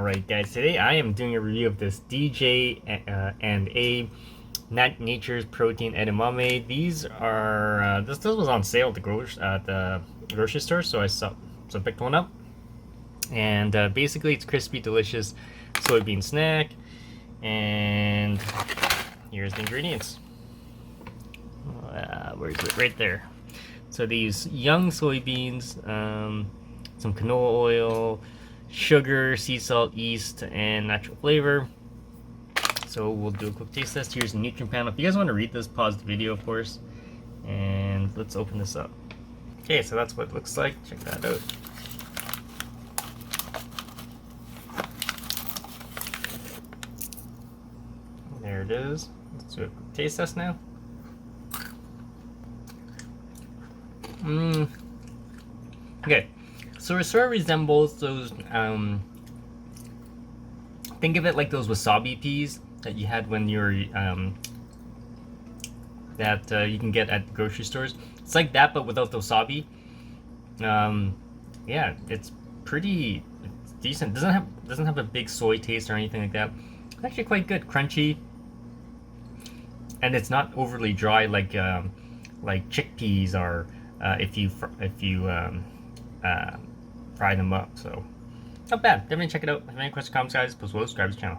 Alright guys, today I am doing a review of this DJ and A Nature's Protein Edamame. These are, this was on sale at the grocery store, so I picked one up. And basically it's crispy, delicious soybean snack. And here's the ingredients. Where is it? Right there. So these young soybeans, some canola oil, sugar, sea salt, yeast, and natural flavor. So we'll do a quick taste test. Here's the nutrient panel. If you guys want to read this, pause the video, of course. And let's open this up. Okay, so that's what it looks like. Check that out. There it is. Let's do a quick taste test now. Okay, so it sort of resembles those, think of it like those wasabi peas that you had when you were, that you can get at grocery stores. It's like that, but without the wasabi. Yeah, it's decent. Doesn't have a big soy taste or anything like that. It's actually quite good, crunchy, and it's not overly dry like chickpeas are. If you fry them up, so not bad. Definitely check it out. If you have any questions, comments, guys, post below, subscribe to the channel.